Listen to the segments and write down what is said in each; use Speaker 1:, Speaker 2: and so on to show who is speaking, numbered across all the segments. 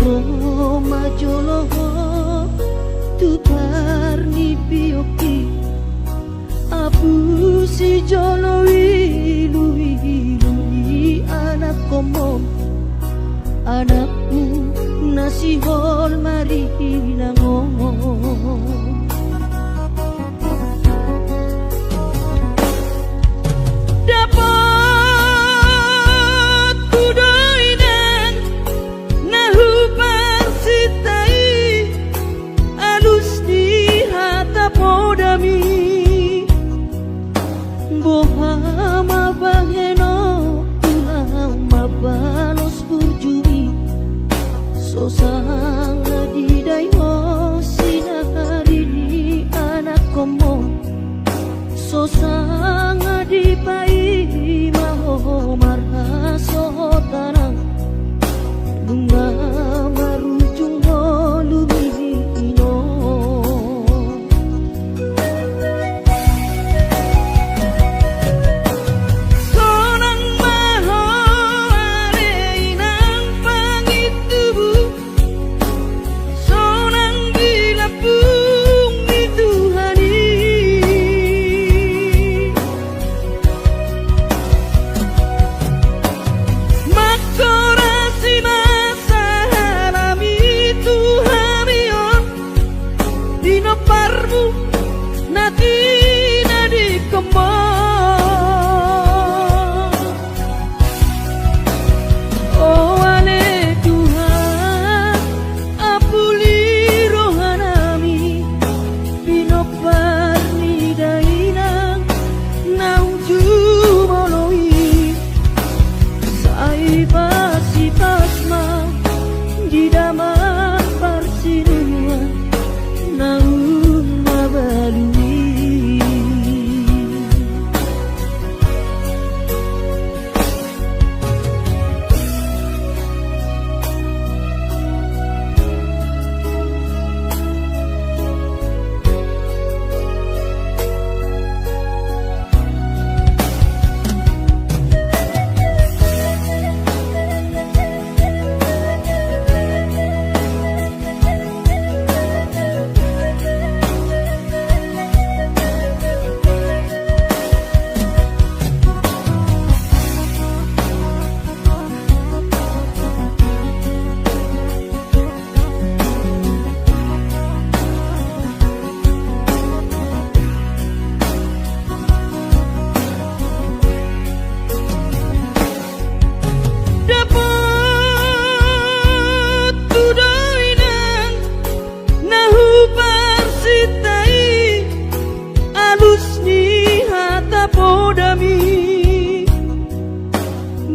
Speaker 1: Roma Joloho tutar ni pioki abu si jolowi lui anak komom anakku nasi hol mari ngomong Bohama baheno ulama balos burjumi sosanga didai ho sinari di anak komo sosanga di pai maho marha sotanang bunga marujung ho lumino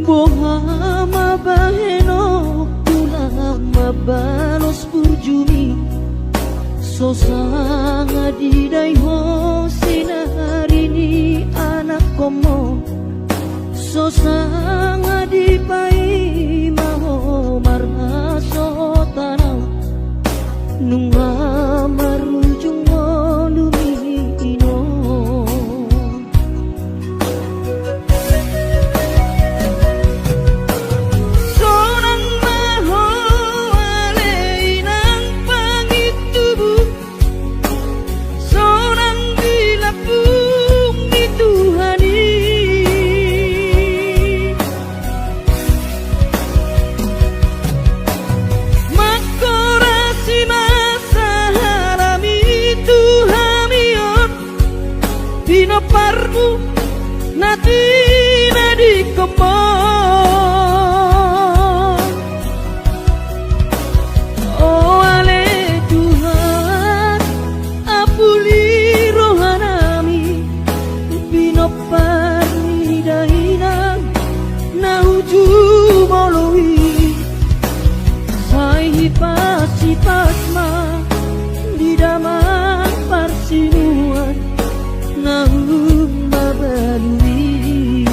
Speaker 1: Bohama baheno ulama balos burjumi sosanga didai ho sinari ni anak komo sosanga di pai maho marha sotanau nunga marujung lumino parmu natina di kemon oh ale Tuhan apuli rohanami bino parni daina nauju moloi sai pasi pasma di daman parsinuan naum babalui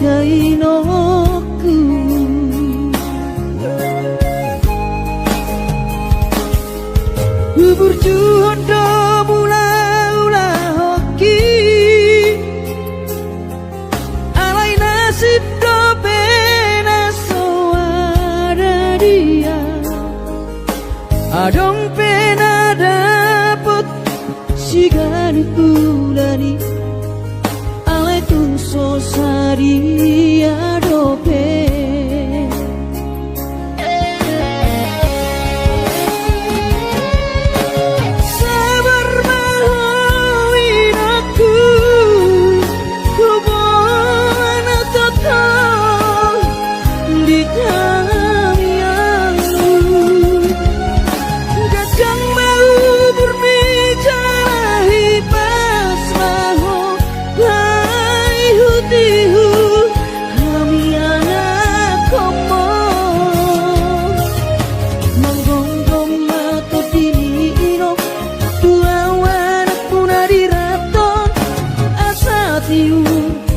Speaker 1: dainoku bubur juhondo mula-ula hoki alai nasib do pena soara dia adong pena dapet sigani kulani alai tun sosari adope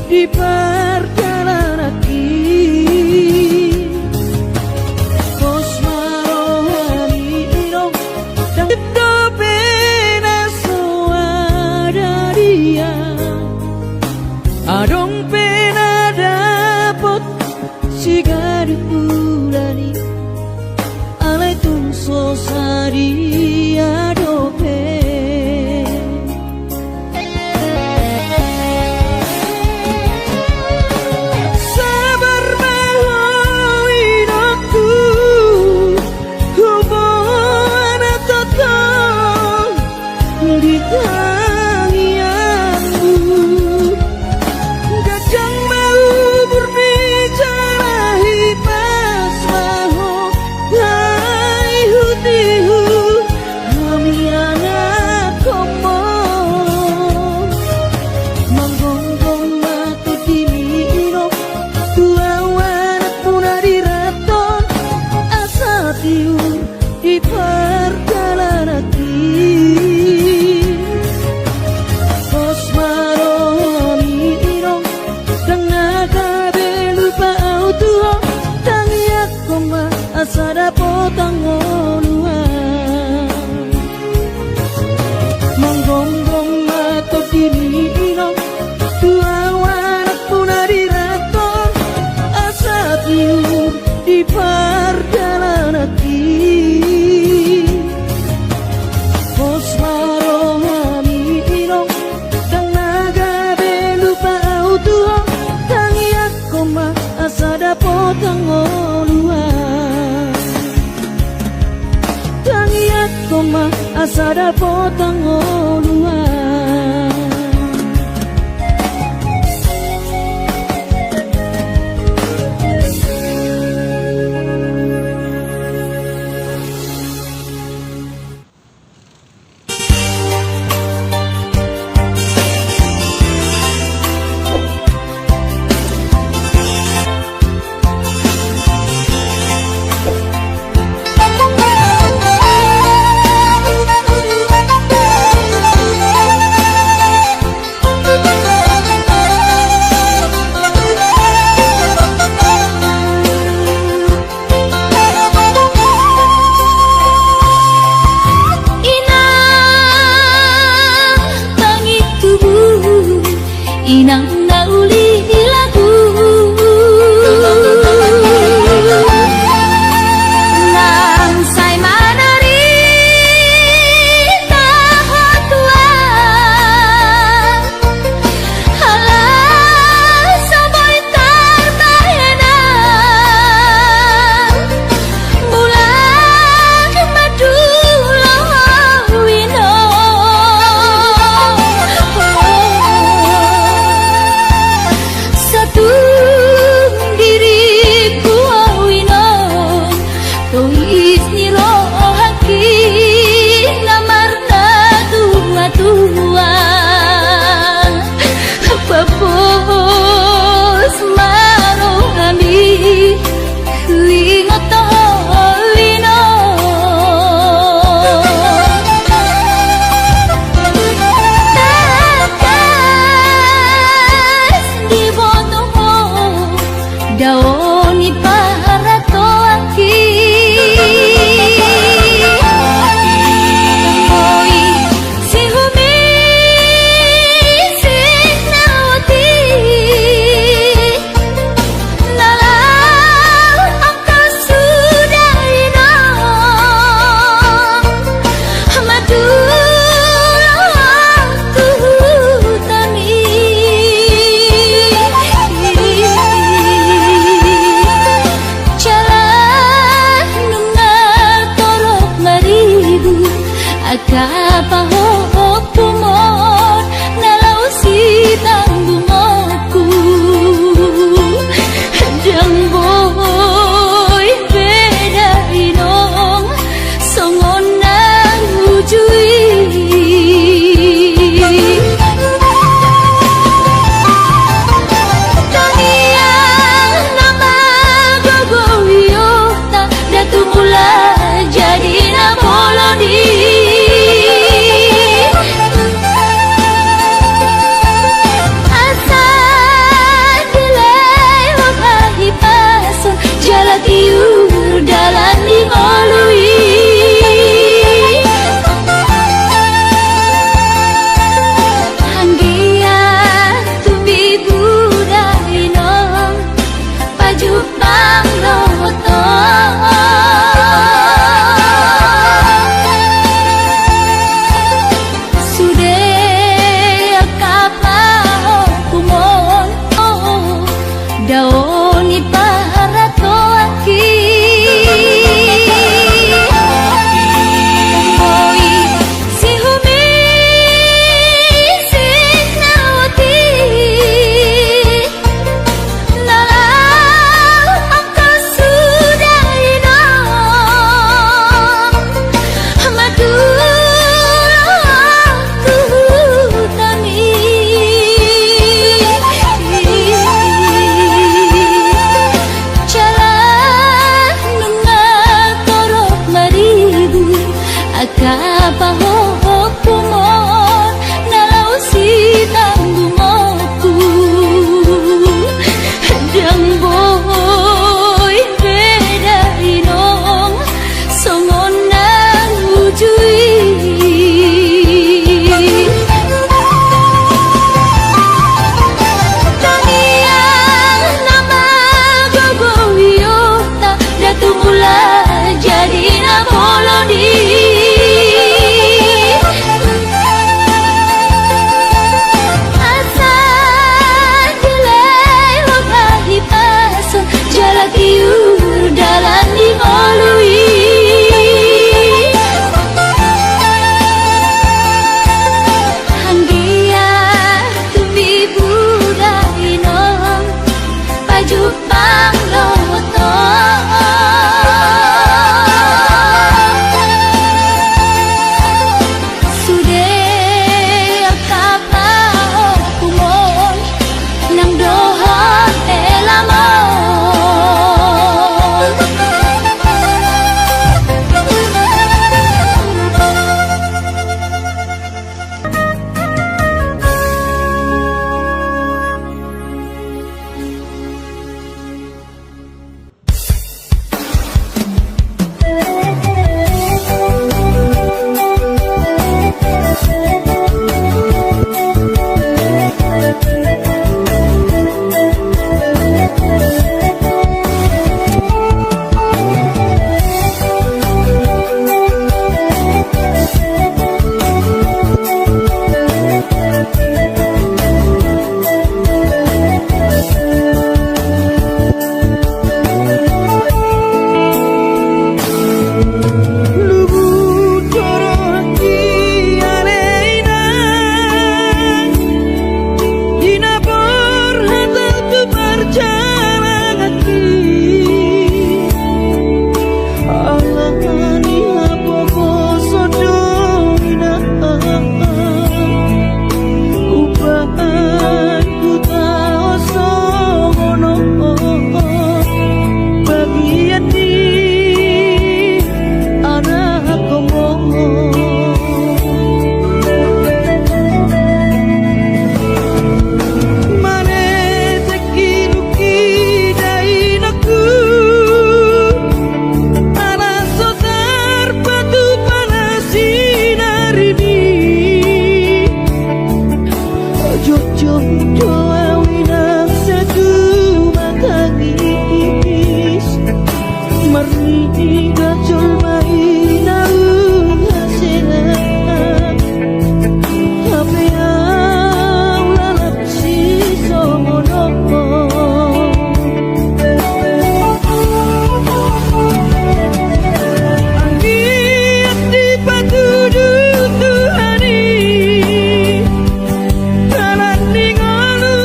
Speaker 1: di perjalanan Bos marohani ino dan do pena soada dia adong pena dapot sigari kulani alai tun sosari adope di perjalanan Bos marohani ino dengan kabe lupa auto tangi aku ma asada potang oluan menggonggong mata diri ino dua wanak punari raton asa tiur di perjalanan Bos marohani ino dan naga belupa auto tangi aku ma asada potang oluan tangi aku ma asada potang oluan
Speaker 2: inang nauli lagu nang say manari tahan tua halah sampai terbayana bulan madu wino
Speaker 1: doa winang satu matagis Marni gacol mainang hasilak Hape ang lalap si somonoko Angin di patuduh Tuhani Talan ningalu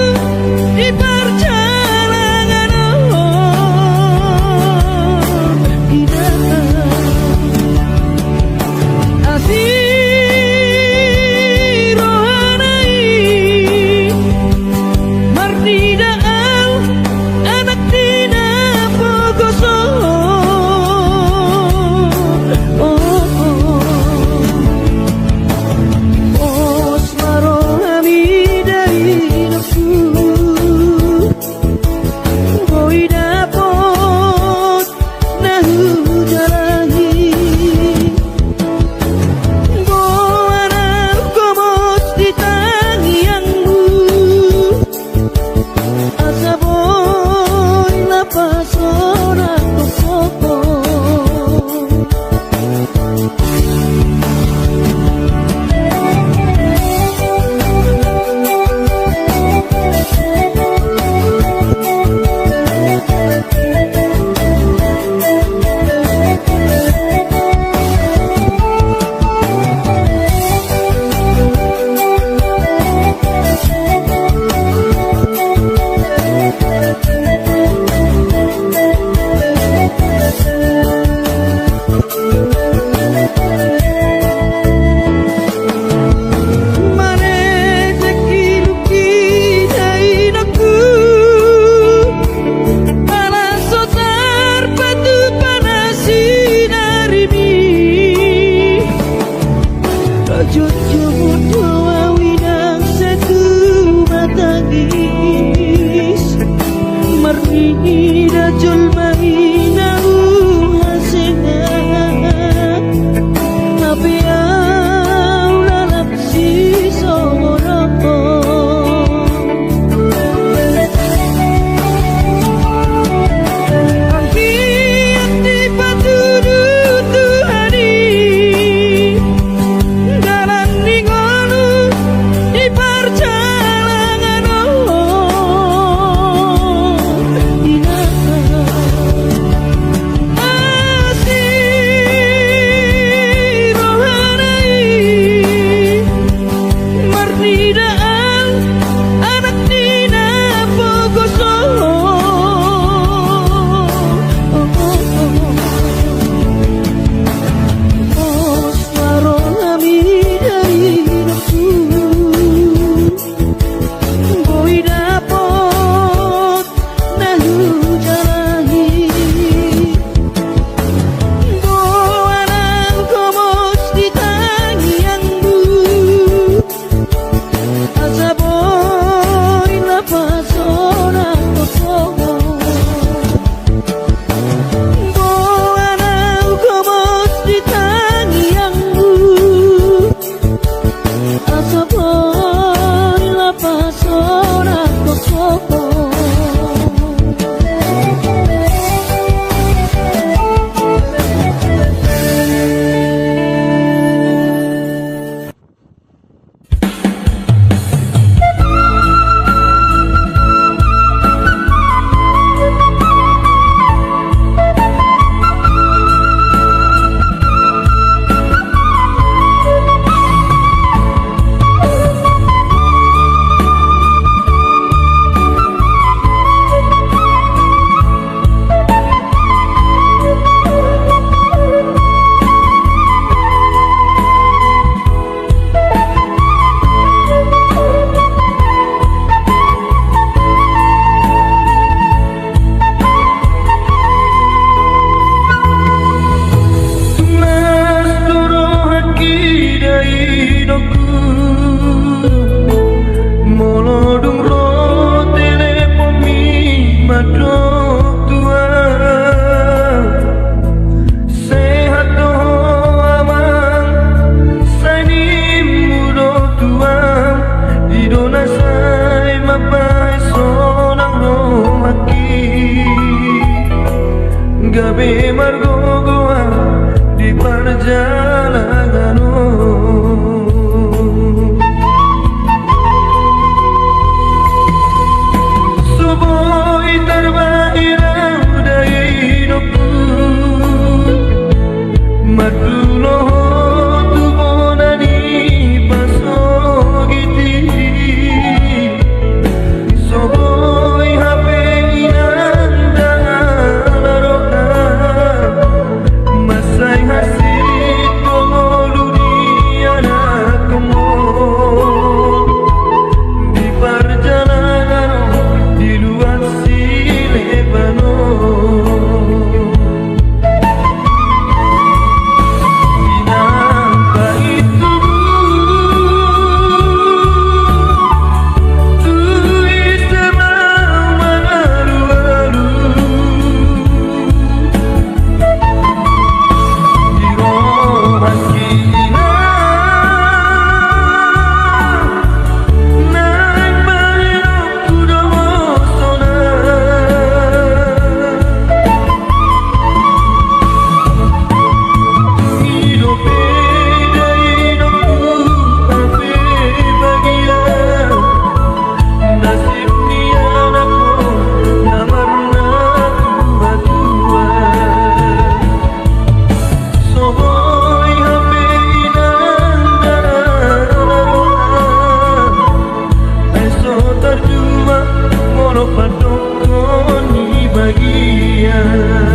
Speaker 1: molo padokoni bagian.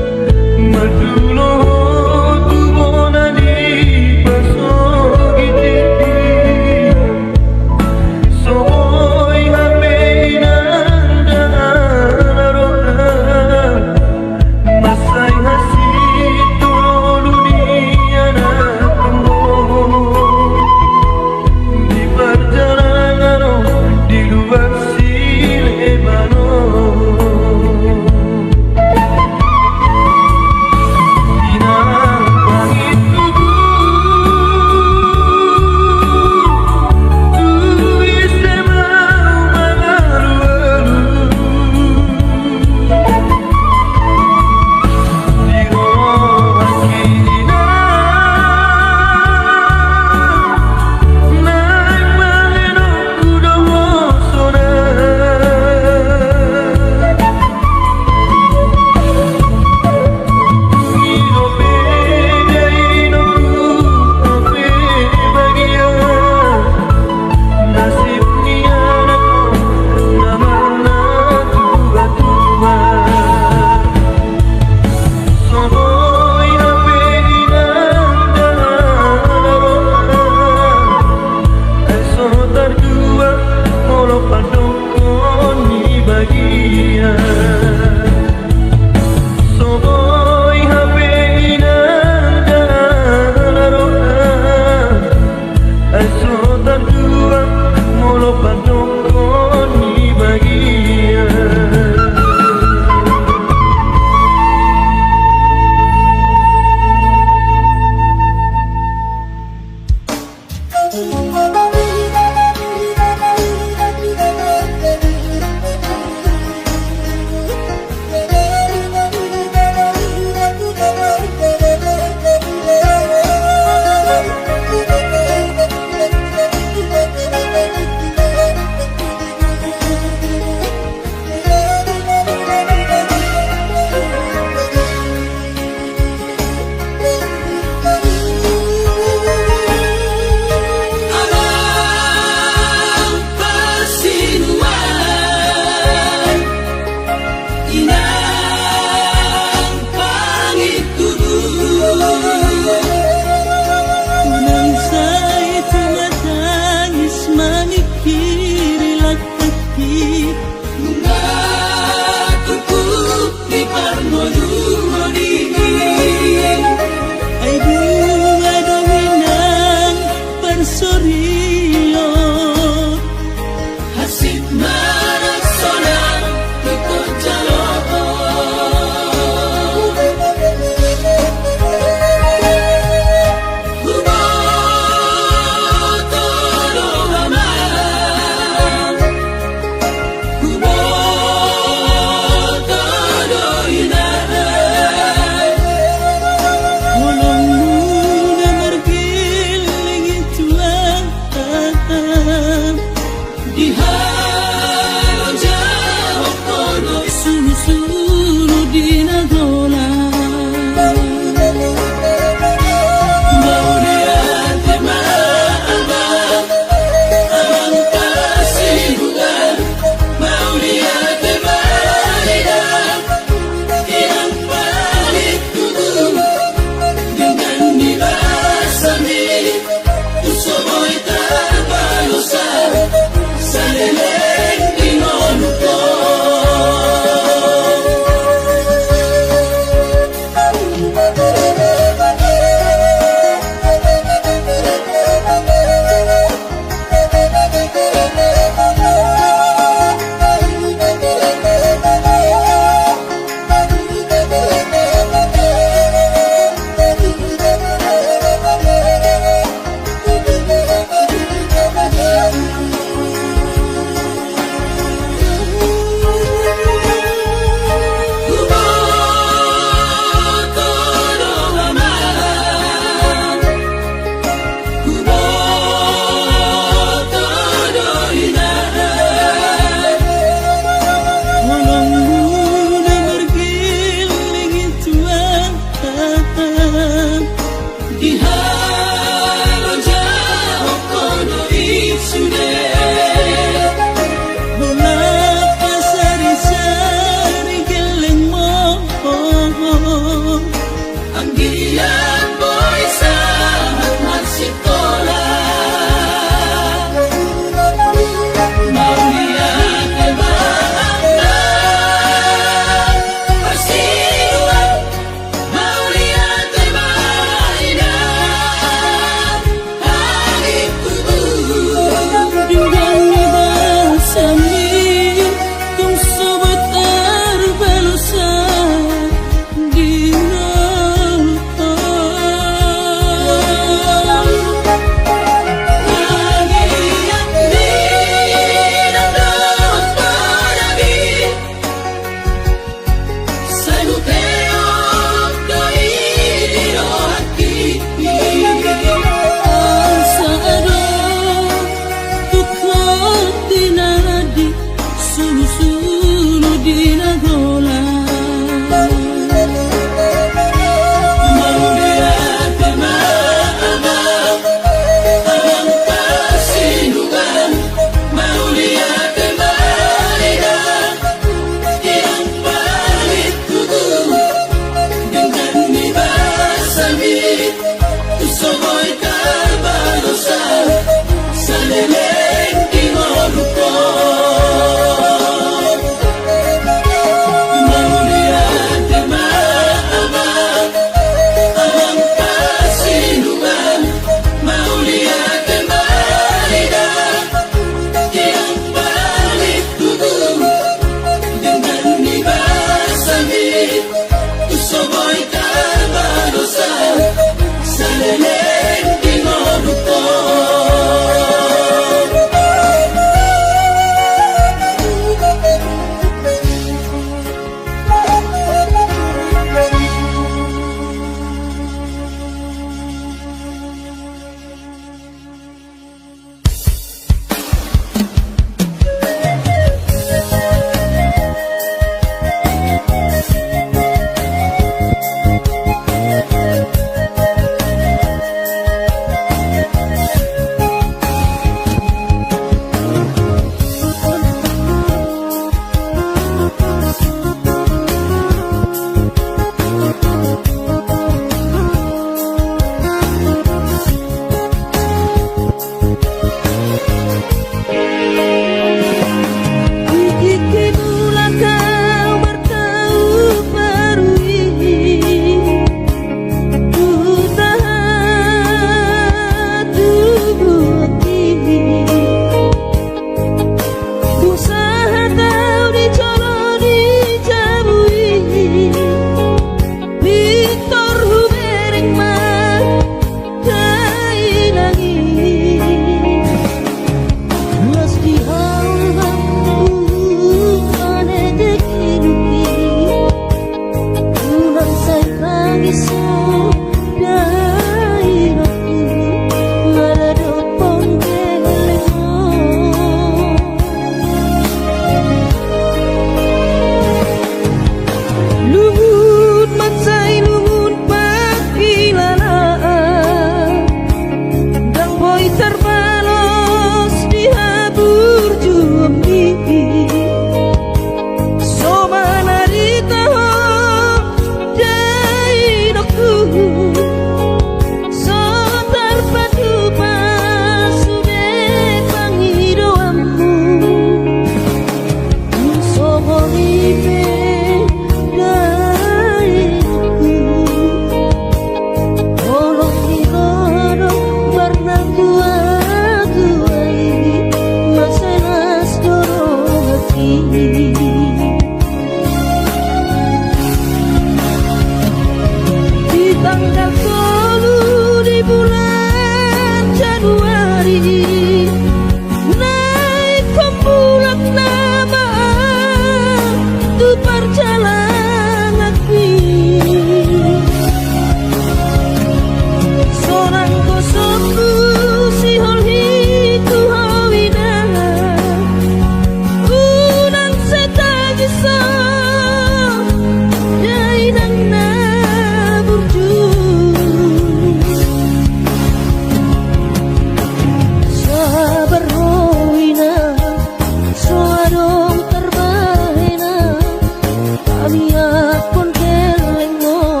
Speaker 3: akon keleng mo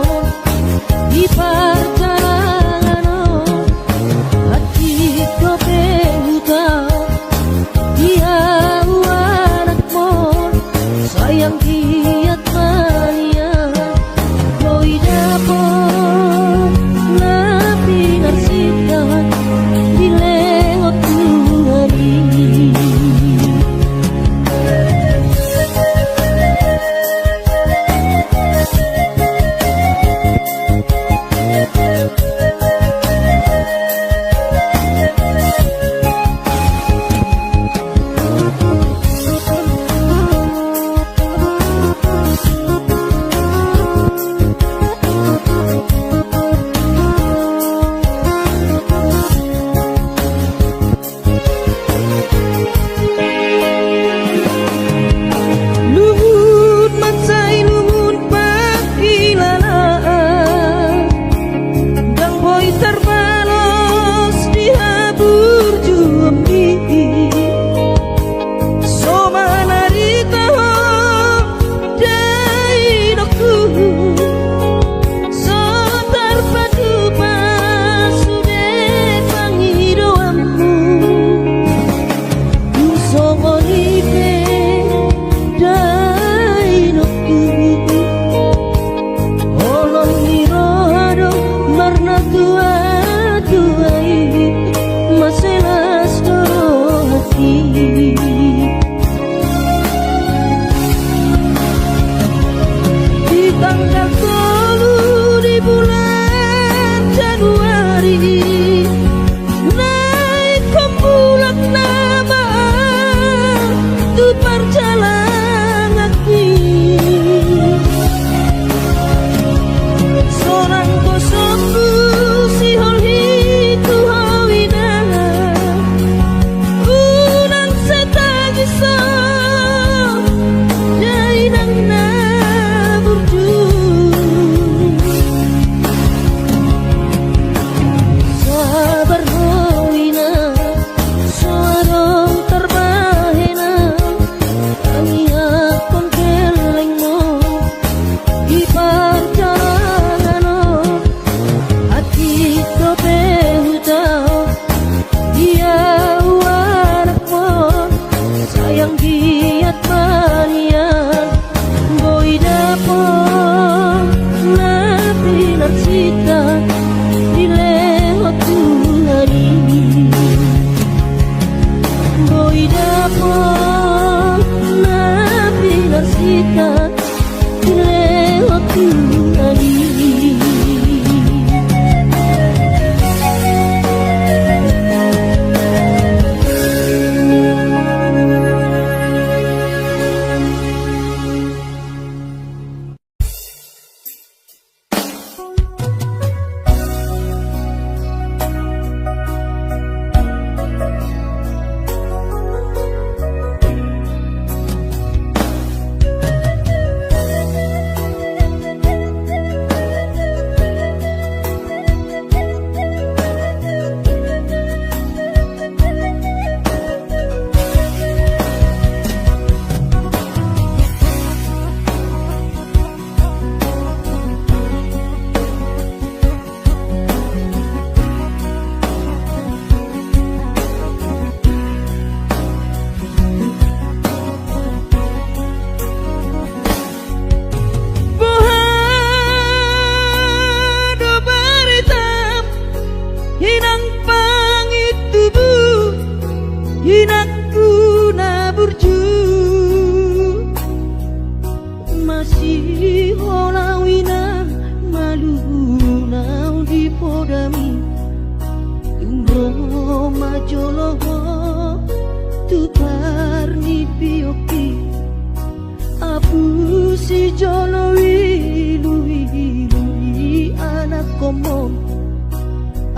Speaker 3: di perjalanan hati ko behutang dia anakmu sayang kiat mania koi dapot napi narsitan dilewat hari.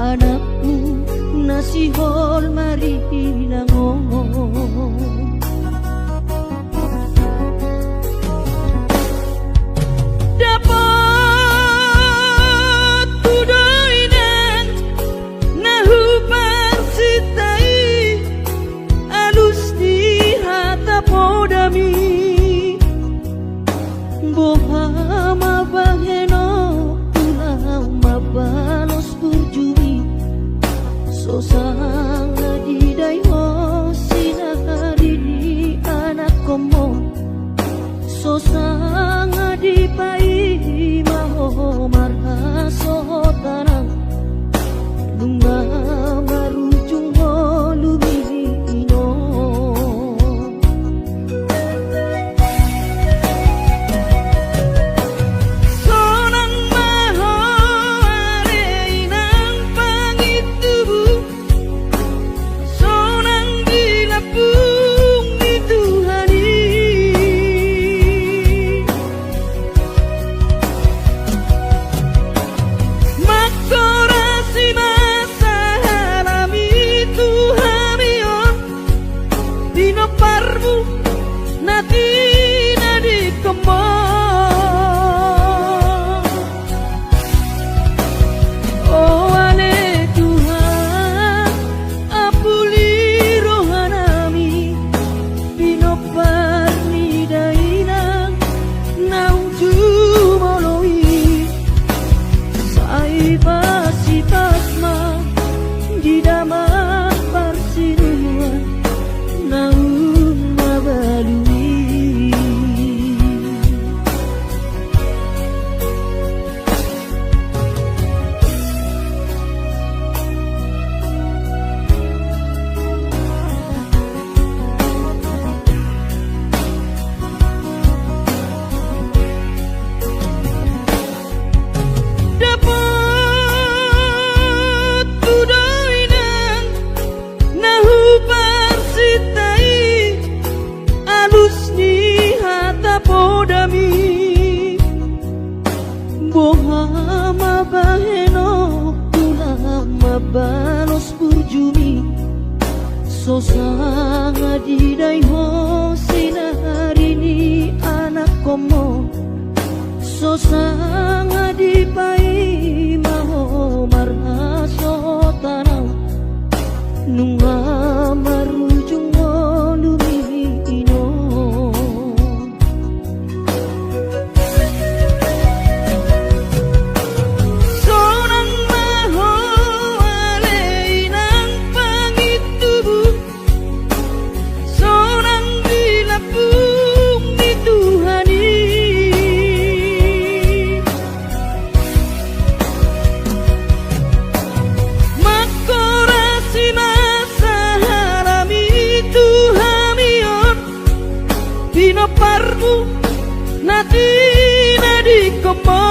Speaker 3: Anakku nasihol mari nangon Bohama baheno tunau mabalos burjumi sosanga didai ho sinahari di anak komo sosanga di pai maho marha sohotanang lunga marujung ho lumino sonang maho are inang pangitubu sonang dilapung di Tuhani makorasi masa halami Tuhamion dino parmu nati nadi komo oh ale Tuhan apuli rohanami dino parni dainang nauju moloi sai pasi pasma di daman parsinuan naung mabalui dapat tudoinang nahu parsitai alus ni hata podami bohama baheno tulama balos burjumi sosanga didai ho sinahari ni anak komo sosanga di pai maho marha sotanang nunga marujung ho lumino sonang maho ale inang pangitubu sonang dilapung di Tuhani makorasi masa halami Tuhamion dino parmu nati nadi komo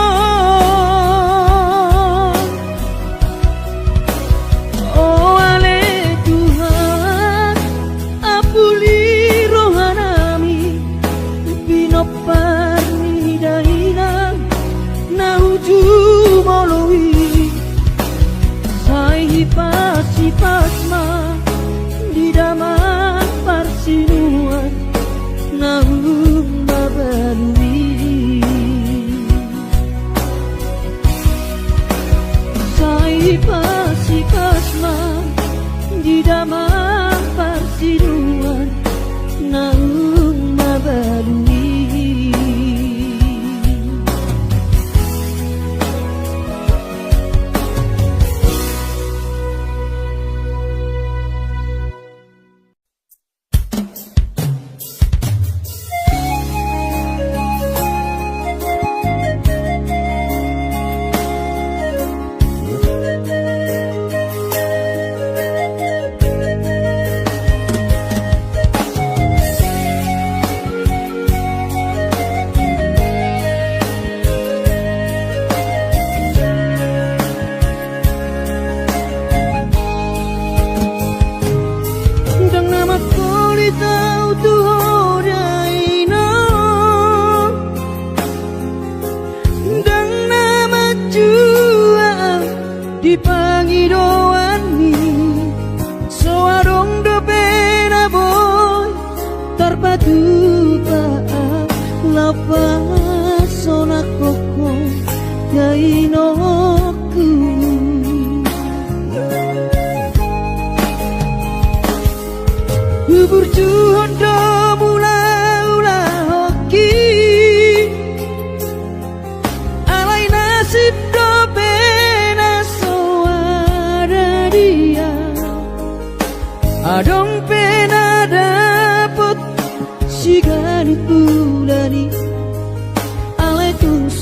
Speaker 3: oh ale Tuhan apuli rohanami bino parni dainang nauju moloi sai pasi pasma di daman parsinuan naung mabalui sai pasi pasma di daman parsinuan naung mabalui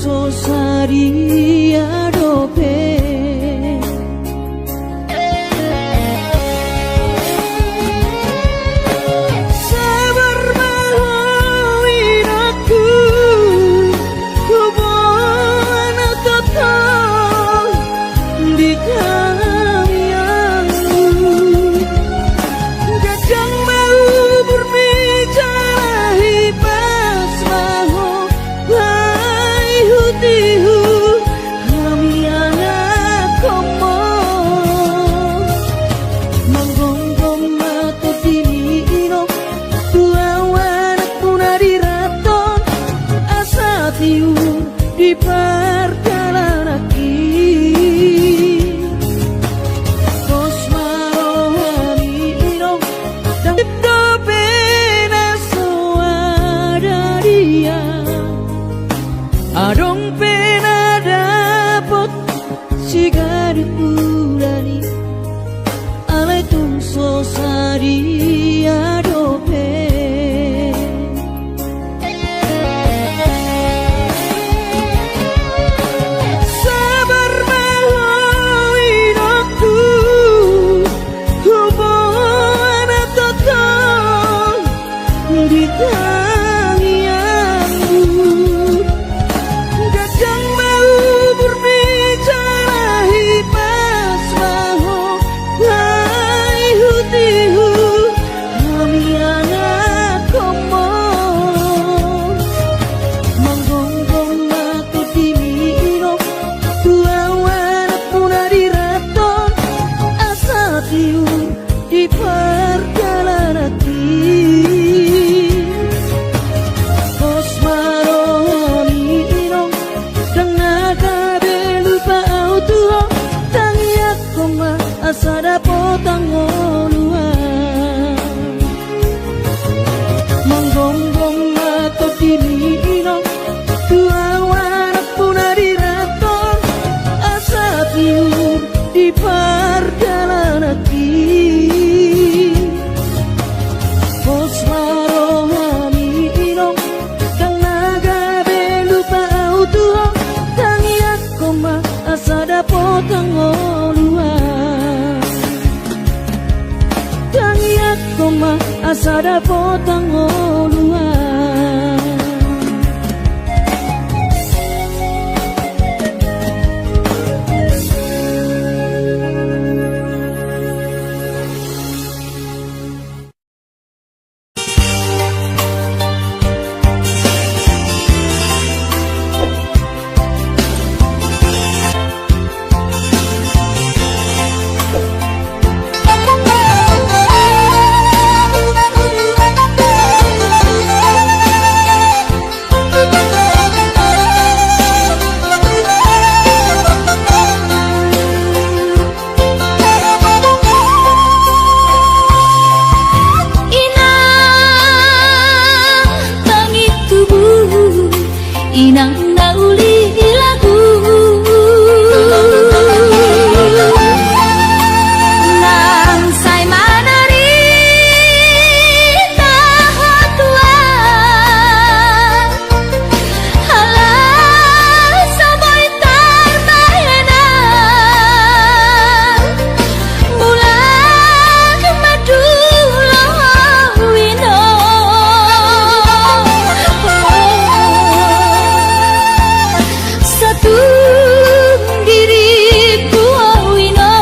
Speaker 3: sosari adope sabar mahawin aku hubungan total di kamianmu kadang mau berbicara hibas maho hai hutihu kami anak komo manggonggong mata dinino tua wanak punari raton asa tiu di perjalanan Adong pena dapat jika diulani alai tung sosari adope sabar mahawin aku hubungan total di di perjalanan Kos marohami inong dan naga belupa autuho tangiak koma asada potang oluan manggonggong mato dini inong dua wanak punari raton asa tiur di perjalanan Kos marohami inong kang naga belupa autuho tangiak koma asada potang oluan tangiak koma asada potang oluan
Speaker 2: Inang nauli lagu nang say manari tahatuan halah sabay tarbayanan bulan madulah wino diriku awino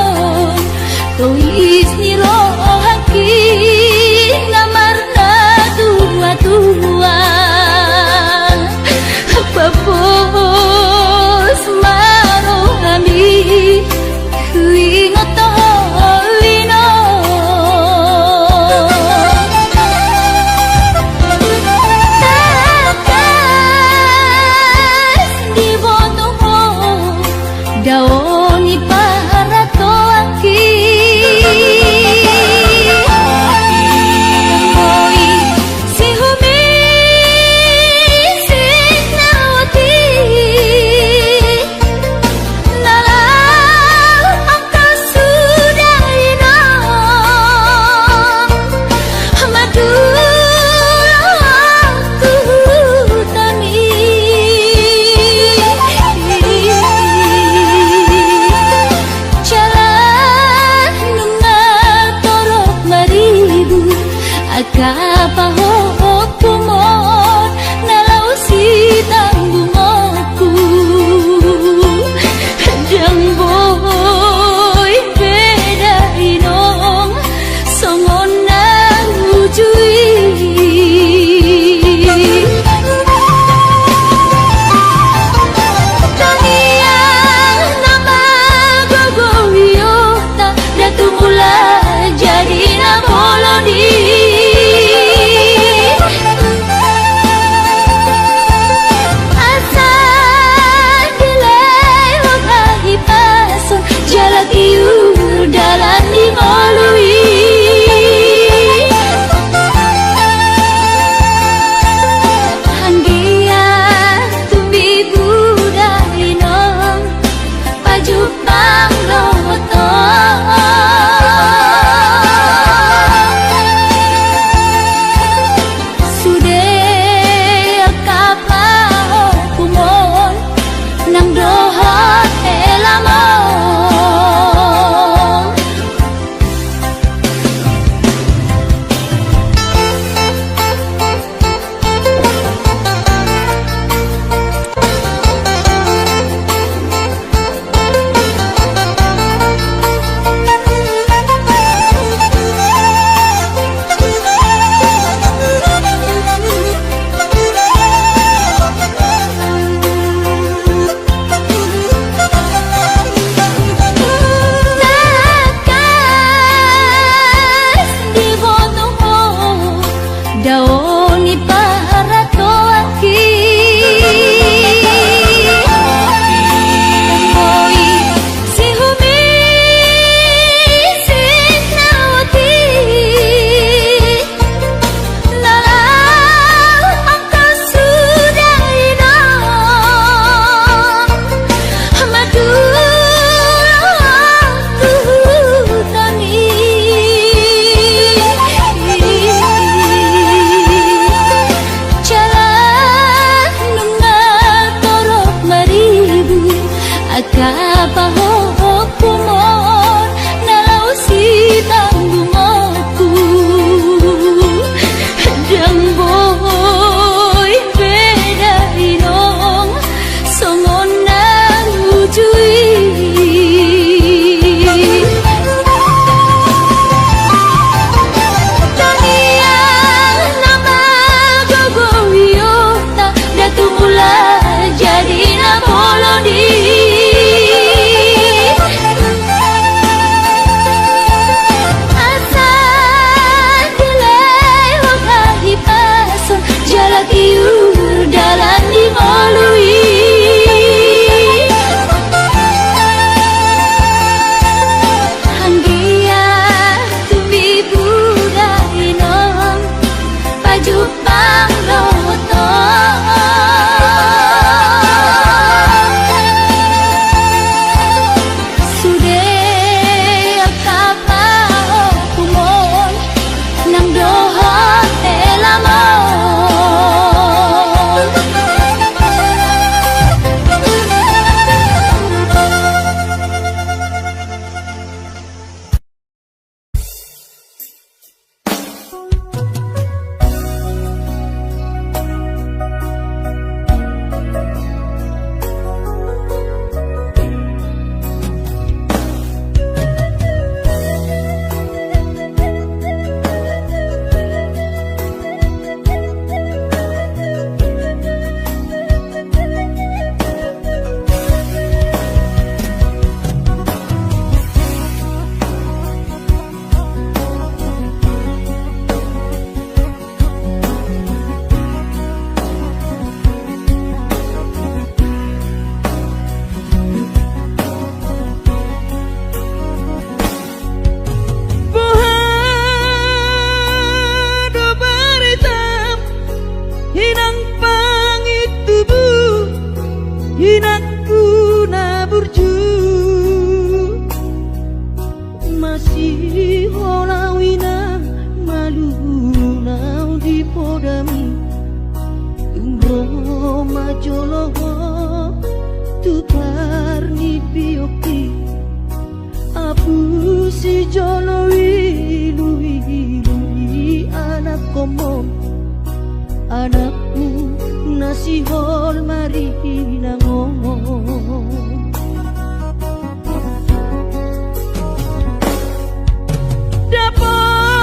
Speaker 2: tois niro haki ngamarna tua-tua papos marohami kuingot awino takas di botoho daoni para toaki oi si humi sinawati nalau angka sudaina madulah aku tani
Speaker 3: hinakku na burju masih holawina malu nau di podami umroh majoloho tutar ni bioki abu si jolowi lui anak komon anakku nasi hol mari ngomong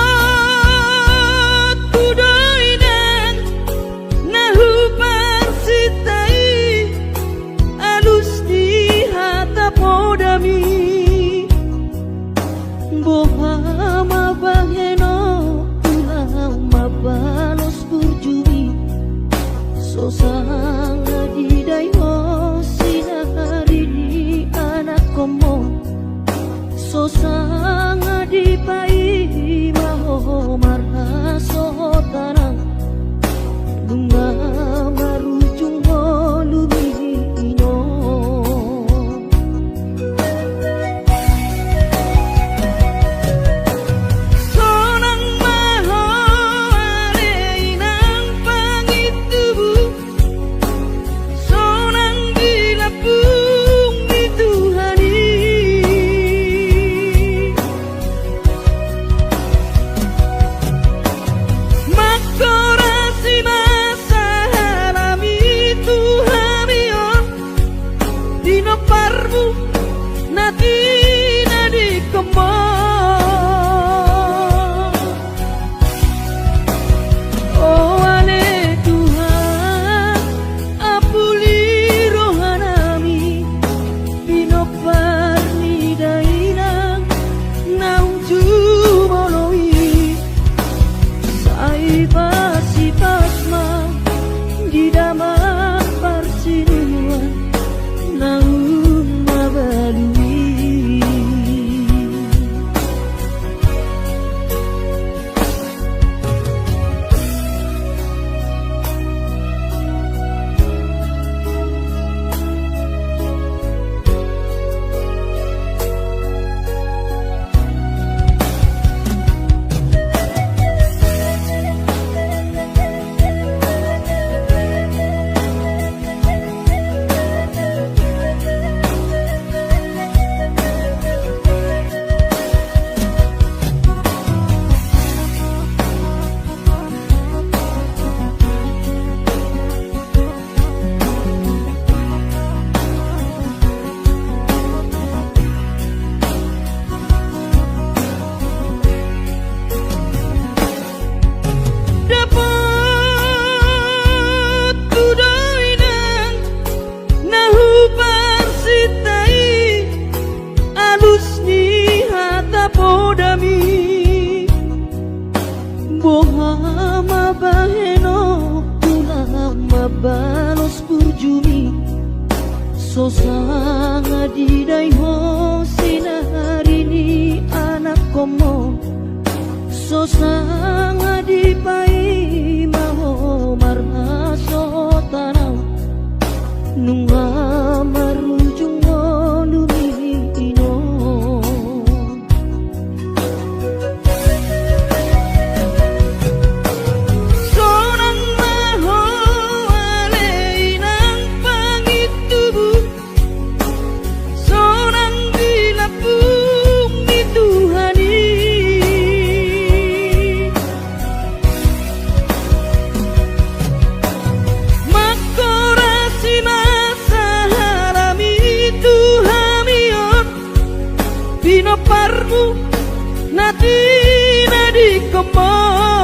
Speaker 3: dapat kudoinan nahu parsitai alus di hata podami boha mabaheno ulang mabalos burjumi sosang adidai ho sinari di anak komo sosang adipai maho marha sotanang bunga marujung ho lumino sonang maho aleinang pangitubu sonang dilapung dituhani makorasi masa halami tuhamion dino parmu nati nadi kemon oh ale Tuhan apuli rohanami dino parni dainang naunju moloi sai pasi pasma di daman parsinuan naun mabalui dapat kudoinan nahu parsitai alus ni hata podami boha mabaheno ulang mabalos burjumi sosang adidai ho sinari ni anak komo sosang adipai maho marha sotanau nunga marujung lumino sonang maho aleinang pangitubu sonang dilapung dituhani makorasi masa halami tuhamion dino parmu nati nadi kemon